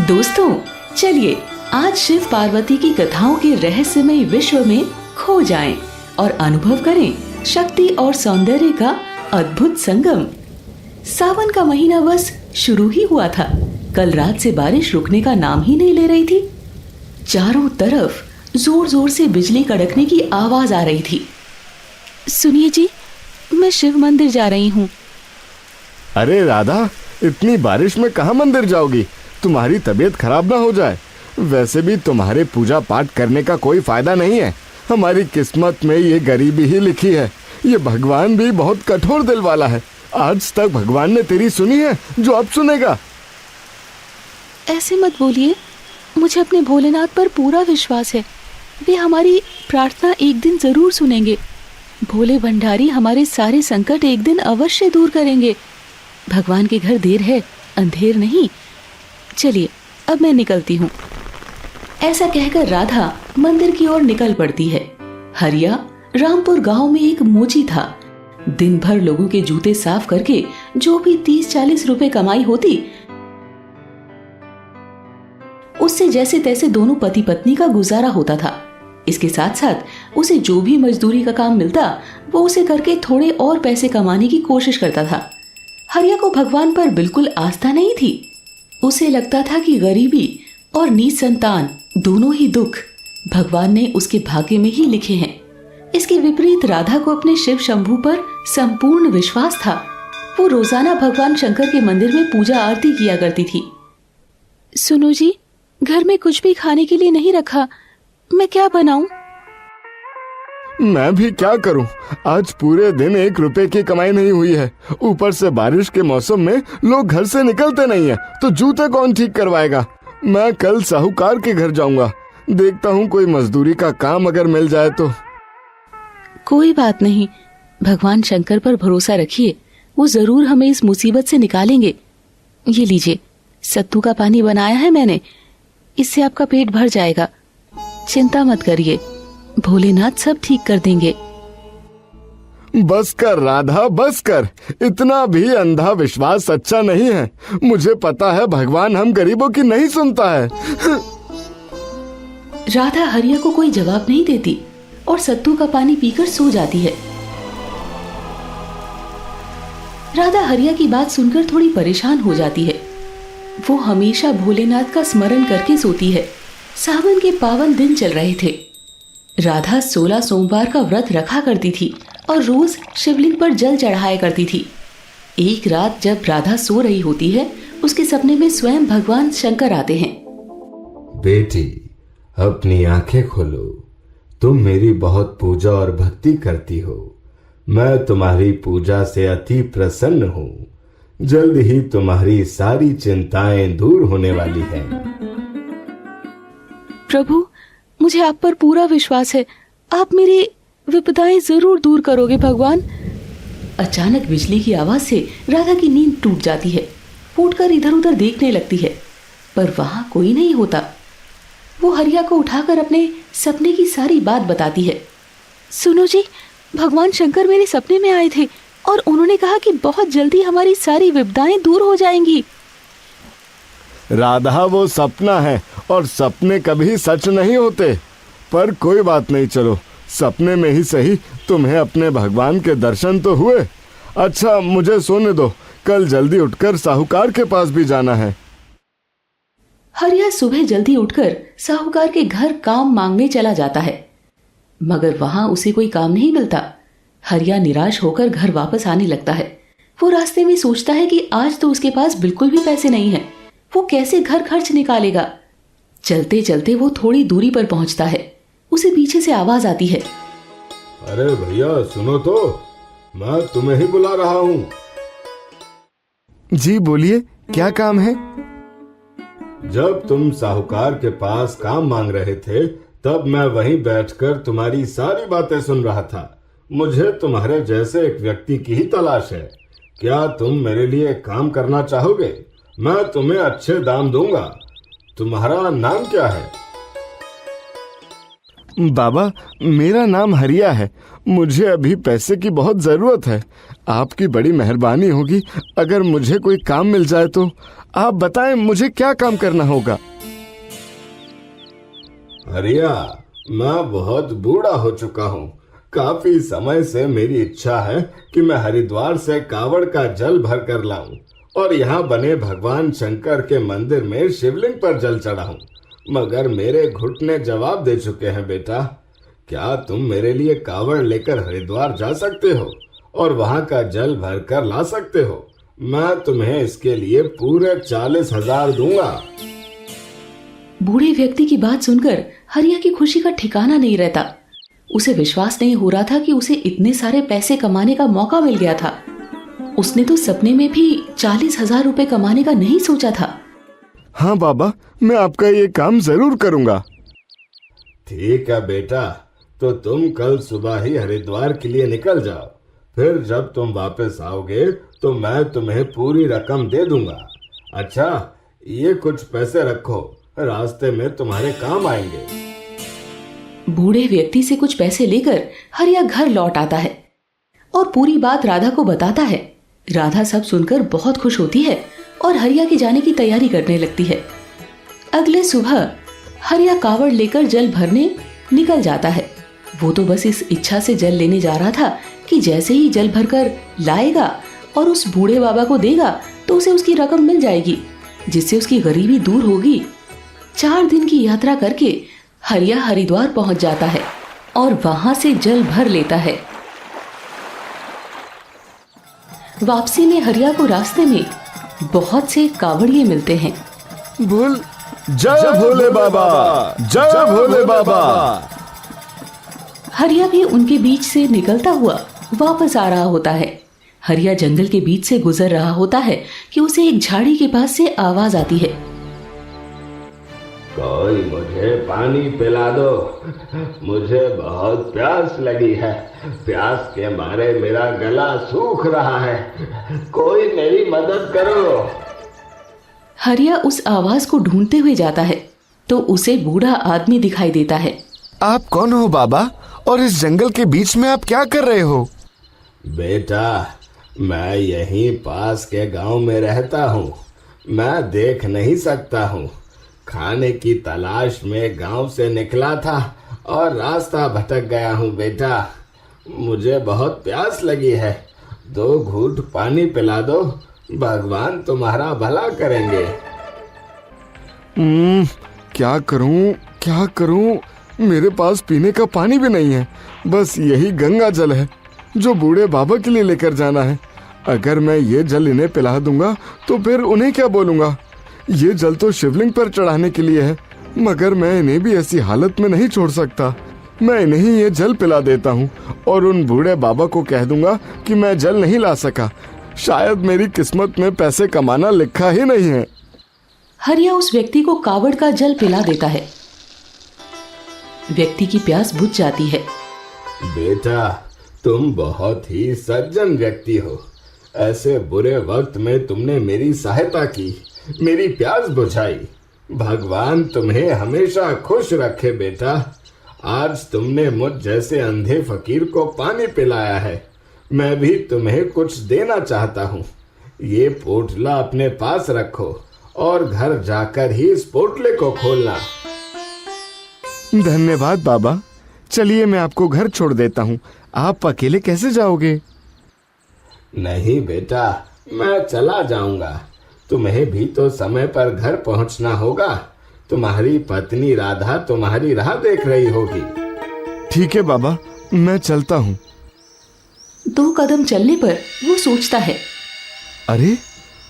दोस्तों, चलिए आज शिव पार्वती की कथाओं के रहस्यमय विश्व में खो जाएं और अनुभव करें शक्ति और सौंदर्य का अद्भुत संगम। सावन का महीना बस शुरू ही हुआ था। कल रात से बारिश रुकने का नाम ही नहीं ले रही थी। चारों तरफ जोर जोर से बिजली कड़कने की आवाज आ रही थी। सुनिए जी, मैं शिव मंदिर जा रही हूँ। अरे राधा, इतनी बारिश में कहाँ मंदिर जाओगी? तुम्हारी तबीयत खराब ना हो जाए। वैसे भी तुम्हारे पूजा पाठ करने का कोई फायदा नहीं है। हमारी किस्मत में ये गरीबी ही लिखी है। ये भगवान भी बहुत कठोर दिल वाला है। आज तक भगवान ने तेरी सुनी है जो अब सुनेगा। ऐसे मत बोलिए, मुझे अपने भोलेनाथ पर पूरा विश्वास है। वे हमारी प्रार्थना एक दिन जरूर सुनेंगे। भोले भंडारी हमारे सारे संकट एक दिन अवश्य दूर करेंगे। भगवान के घर देर है, अंधेर नहीं। चलिए, अब मैं निकलती हूँ। ऐसा कहकर राधा मंदिर की ओर निकल पड़ती है। हरिया रामपुर गांव में एक मोची था। दिन भर लोगों के जूते साफ करके जो भी 30-40 रुपए कमाई होती, उससे जैसे तैसे दोनों पति पत्नी का गुजारा होता था। इसके साथ साथ उसे जो भी मजदूरी का काम मिलता वो उसे करके थोड़े और पैसे कमाने की कोशिश करता था। हरिया को भगवान पर बिल्कुल आस्था नहीं थी। उसे लगता था कि गरीबी और निसंतान दोनों ही दुख भगवान ने उसके भाग्य में ही लिखे हैं। इसके विपरीत राधा को अपने शिव शंभू पर संपूर्ण विश्वास था। वो रोजाना भगवान शंकर के मंदिर में पूजा आरती किया करती थी। सुनो जी, घर में कुछ भी खाने के लिए नहीं रखा, मैं क्या बनाऊं? मैं भी क्या करूं? आज पूरे दिन 1 रुपए की कमाई नहीं हुई है। ऊपर से बारिश के मौसम में लोग घर से निकलते नहीं है, तो जूते कौन ठीक करवाएगा? मैं कल साहूकार के घर जाऊंगा। देखता हूं कोई मजदूरी का काम अगर मिल जाए तो। कोई बात नहीं, भगवान शंकर पर भरोसा रखिए, वो जरूर हमें इस मुसीबत से निकालेंगे। ये लीजिए, सत्तू का पानी बनाया है मैंने, इससे आपका पेट भर जाएगा। चिंता मत करिए, भोलेनाथ सब ठीक कर देंगे। बस कर राधा, बस कर। इतना भी अंधा विश्वास अच्छा नहीं है। मुझे पता है भगवान हम गरीबों की नहीं सुनता है। राधा हरिया को कोई जवाब नहीं देती और सत्तू का पानी पीकर सो जाती है। राधा हरिया की बात सुनकर थोड़ी परेशान हो जाती है। वो हमेशा भोलेनाथ का स्मरण करके सोती है। सावन के पावन दिन चल रहे थे। राधा 16 सोमवार का व्रत रखा करती थी और रोज शिवलिंग पर जल चढ़ाया करती थी। एक रात जब राधा सो रही होती है, उसके सपने में स्वयं भगवान शंकर आते हैं। बेटी, अपनी आंखें खोलो। तुम मेरी बहुत पूजा और भक्ति करती हो। मैं तुम्हारी पूजा से अति प्रसन्न हूँ। जल्द ही तुम्हारी सारी चिंताएं दूर होने वाली हैं। प्रभु, मुझे आप पर पूरा विश्वास है। आप मेरी विपदाएं जरूर दूर करोगे भगवान। अचानक बिजली की आवाज से राधा की नींद टूट जाती है। उठकर इधर उधर देखने लगती है, पर वहां कोई नहीं होता। वो हरिया को उठाकर अपने सपने की सारी बात बताती है। सुनो जी, भगवान शंकर मेरे सपने में आए थे और उन्होंने कहा कि बहुत जल्दी हमारी सारी विपदाएं दूर हो जाएंगी। राधा, वो सपना है और सपने कभी सच नहीं होते। पर कोई बात नहीं, चलो सपने में ही सही तुम्हें अपने भगवान के दर्शन तो हुए। अच्छा, मुझे सोने दो, कल जल्दी उठकर साहूकार के पास भी जाना है। हरिया सुबह जल्दी उठकर साहूकार के घर काम मांगने चला जाता है, मगर वहां उसे कोई काम नहीं मिलता। हरिया निराश होकर घर वापस आने लगता है। वो रास्ते में सोचता है कि आज तो उसके पास बिल्कुल भी पैसे नहीं है। वो कैसे घर खर्च निकालेगा? चलते चलते वो थोड़ी दूरी पर पहुंचता है। उसे पीछे से आवाज आती है। अरे भैया, सुनो तो, मैं तुम्हें ही बुला रहा हूँ। जी बोलिए, क्या काम है? जब तुम साहूकार के पास काम मांग रहे थे, तब मैं वहीं बैठकर तुम्हारी सारी बातें सुन रहा था। मुझे तुम्हारे जैसे एक व्यक्ति की ही तलाश है। क्या तुम मेरे लिए काम करना चाहोगे? मैं तुम्हें अच्छे दाम दूंगा। तुम्हारा नाम क्या है? बाबा, मेरा नाम हरिया है। मुझे अभी पैसे की बहुत जरूरत है। आपकी बड़ी मेहरबानी होगी अगर मुझे कोई काम मिल जाए तो। आप बताएं मुझे क्या काम करना होगा। हरिया, मैं बहुत बूढ़ा हो चुका हूँ। काफी समय से मेरी इच्छा है कि मैं हरिद्वार से कावड़ का जल भर कर लाऊं और यहाँ बने भगवान शंकर के मंदिर में शिवलिंग पर जल चढ़ाऊं, मगर मेरे घुटने जवाब दे चुके हैं। बेटा, क्या तुम मेरे लिए कावड़ लेकर हरिद्वार जा सकते हो और वहाँ का जल भर कर ला सकते हो? मैं तुम्हें इसके लिए पूरे 40,000 दूंगा। बूढ़े व्यक्ति की बात सुनकर हरिया की खुशी का ठिकाना नहीं रहता। उसे विश्वास नहीं हो रहा था कि उसे इतने सारे पैसे कमाने का मौका मिल गया था। उसने तो सपने में भी 40,000 रुपए कमाने का नहीं सोचा था। हाँ बाबा, मैं आपका ये काम जरूर करूँगा। ठीक है बेटा, तो तुम कल सुबह ही हरिद्वार के लिए निकल जाओ। फिर जब तुम वापस आओगे तो मैं तुम्हें पूरी रकम दे दूंगा। अच्छा, ये कुछ पैसे रखो, रास्ते में तुम्हारे काम आएंगे। बूढ़े व्यक्ति से कुछ पैसे लेकर हरिया घर लौट आता है और पूरी बात राधा को बताता है। राधा सब सुनकर बहुत खुश होती है और हरिया के जाने की तैयारी करने लगती है। अगले सुबह हरिया कावड़ लेकर जल भरने निकल जाता है। वो तो बस इस इच्छा से जल लेने जा रहा था कि जैसे ही जल भरकर लाएगा और उस बूढ़े बाबा को देगा तो उसे उसकी रकम मिल जाएगी, जिससे उसकी गरीबी दूर होगी। 4 दिन की यात्रा करके हरिया हरिद्वार पहुंच जाता है और वहां से जल भर लेता है। वापसी में हरिया को रास्ते में बहुत से कावड़िए मिलते हैं। बोल जय भोले बाबा, जय भोले बाबा। हरिया भी उनके बीच से निकलता हुआ वापस आ रहा होता है। हरिया जंगल के बीच से गुजर रहा होता है कि उसे एक झाड़ी के पास से आवाज आती है। कोई मुझे पानी पिला दो, मुझे बहुत प्यास लगी है। प्यास के मारे मेरा गला सूख रहा है, कोई मेरी मदद करो। हरिया उस आवाज को ढूंढते हुए जाता है तो उसे बूढ़ा आदमी दिखाई देता है। आप कौन हो बाबा, और इस जंगल के बीच में आप क्या कर रहे हो? बेटा, मैं यहीं पास के गांव में रहता हूँ। मैं देख नहीं सकता हूँ। खाने की तलाश में गांव से निकला था और रास्ता भटक गया हूँ। बेटा, मुझे बहुत प्यास लगी है, 2 घूंट पानी पिला दो, भगवान तुम्हारा भला करेंगे। क्या करूं? मेरे पास पीने का पानी भी नहीं है। बस यही गंगा जल है जो बूढ़े बाबा के लिए लेकर जाना है। अगर मैं ये जल इन्हें पिला दूंगा तो फिर उन्हें क्या बोलूंगा? ये जल तो शिवलिंग पर चढ़ाने के लिए है, मगर मैं इन्हें भी ऐसी हालत में नहीं छोड़ सकता। मैं इन्हें ही ये जल पिला देता हूँ और उन बूढ़े बाबा को कह दूंगा कि मैं जल नहीं ला सका। शायद मेरी किस्मत में पैसे कमाना लिखा ही नहीं है। हरिया उस व्यक्ति को कावड़ का जल पिला देता है। व्यक्ति की प्यास बुझ जाती है। बेटा, तुम बहुत ही सज्जन व्यक्ति हो। ऐसे बुरे वक्त में तुमने मेरी सहायता की, मेरी प्यास बुझाई। भगवान तुम्हें हमेशा खुश रखे। बेटा, आज तुमने मुझ जैसे अंधे फकीर को पानी पिलाया है। मैं भी तुम्हें कुछ देना चाहता हूँ। ये पोटला अपने पास रखो और घर जाकर ही इस पोटले को खोलना। धन्यवाद बाबा। चलिए मैं आपको घर छोड़ देता हूँ। आप अकेले कैसे जाओगे? नहीं बेटा, मैं चला जाऊंगा। तुम्हें भी तो समय पर घर पहुंचना होगा। तुम्हारी पत्नी राधा तुम्हारी राह देख रही होगी। ठीक है बाबा, मैं चलता हूँ। 2 कदम चलने पर वो सोचता है, अरे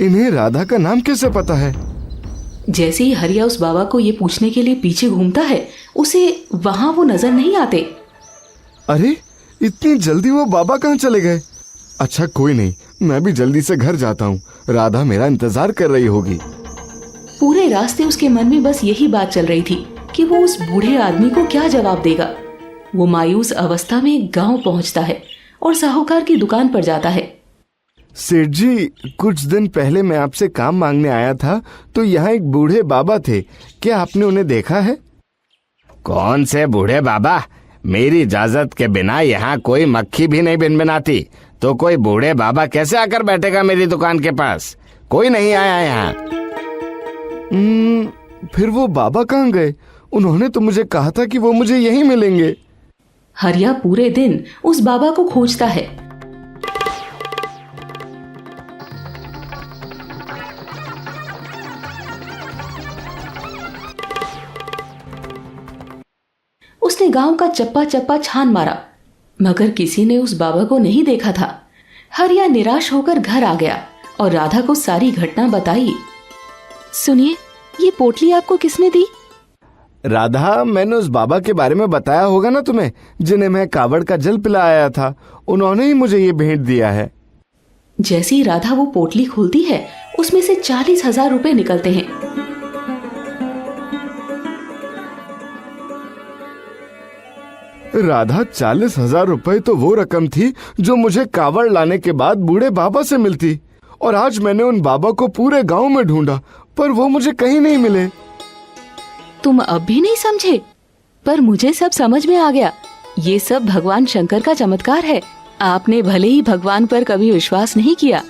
इन्हें राधा का नाम कैसे पता है? जैसे ही हरिया उस बाबा को ये पूछने के लिए पीछे घूमता है, उसे वहां वो नजर नहीं आते। अरे इतनी जल्दी वो बाबा कहाँ चले गए? अच्छा कोई नहीं, मैं भी जल्दी से घर जाता हूँ। राधा मेरा इंतजार कर रही होगी। पूरे रास्ते उसके मन में बस यही बात चल रही थी कि वो उस बूढ़े आदमी को क्या जवाब देगा। वो मायूस अवस्था में गांव पहुंचता है और साहूकार की दुकान पर जाता है। सेठ जी, कुछ दिन पहले मैं आपसे काम मांगने आया था, तो यहाँ एक बूढ़े बाबा थे। क्या आपने उन्हें देखा है? कौन से बूढ़े बाबा? मेरी इजाजत के बिना यहाँ कोई मक्खी भी नहीं भिनभिनाती, तो कोई बूढ़े बाबा कैसे आकर बैठेगा मेरी दुकान के पास? कोई नहीं आया यहाँ। फिर वो बाबा कहाँ गए? उन्होंने तो मुझे कहा था कि वो मुझे यहीं मिलेंगे। हरिया पूरे दिन उस बाबा को खोजता है। उसने गांव का चप्पा चप्पा छान मारा, मगर किसी ने उस बाबा को नहीं देखा था। हरिया निराश होकर घर आ गया और राधा को सारी घटना बताई। सुनिए, ये पोटली आपको किसने दी? राधा, मैंने उस बाबा के बारे में बताया होगा ना तुम्हें, जिन्हें मैं कावड़ का जल पिलाया था। उन्होंने ही मुझे ये भेंट दिया है। जैसे ही राधा वो पोटली खोलती है, उसमें से 40,000 रुपए निकलते हैं। राधा, 40,000 रुपए तो वो रकम थी जो मुझे कावड़ लाने के बाद बूढ़े बाबा से मिलती, और आज मैंने उन बाबा को पूरे गांव में ढूंढा, पर वो मुझे कहीं नहीं मिले। तुम अब भी नहीं समझे? पर मुझे सब समझ में आ गया। ये सब भगवान शंकर का चमत्कार है। आपने भले ही भगवान पर कभी विश्वास नहीं किया,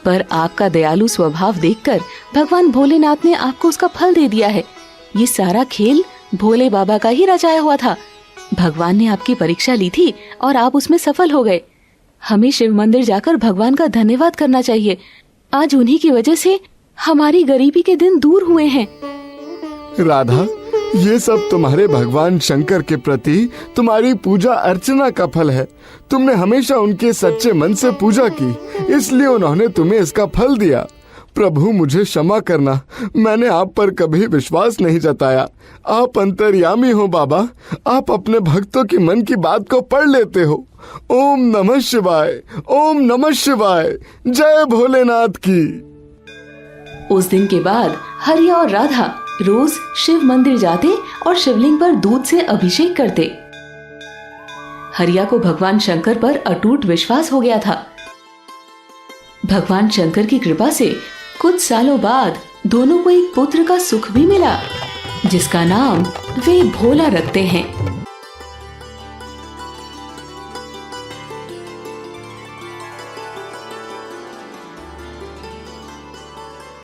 पर आपका दयालु स्वभाव देखकर भगवान भोलेनाथ ने आपको उसका फल दे दिया है। ये सारा खेल भोले बाबा का ही रचाया हुआ था। भगवान ने आपकी परीक्षा ली थी और आप उसमें सफल हो गए। हमें शिव मंदिर जाकर भगवान का धन्यवाद करना चाहिए। आज उन्हीं की वजह से हमारी गरीबी के दिन दूर हुए हैं। राधा, ये सब तुम्हारे भगवान शंकर के प्रति तुम्हारी पूजा अर्चना का फल है। तुमने हमेशा उनके सच्चे मन से पूजा की, इसलिए उन्होंने तुम्हें इसका फल दिया। प्रभु, मुझे क्षमा करना, मैंने आप पर कभी विश्वास नहीं जताया। आप अंतर्यामी हो बाबा, आप अपने भक्तों की मन की बात को पढ़ लेते हो। ओम नमः शिवाय, ओम नमः शिवाय, जय भोलेनाथ की। उस दिन के बाद हरिया और राधा रोज शिव मंदिर जाते और शिवलिंग पर दूध से अभिषेक करते। हरिया को भगवान शंकर पर अटूट विश्वास हो गया था। भगवान शंकर की कृपा से कुछ सालों बाद दोनों को एक पुत्र का सुख भी मिला, जिसका नाम वे भोला रखते हैं।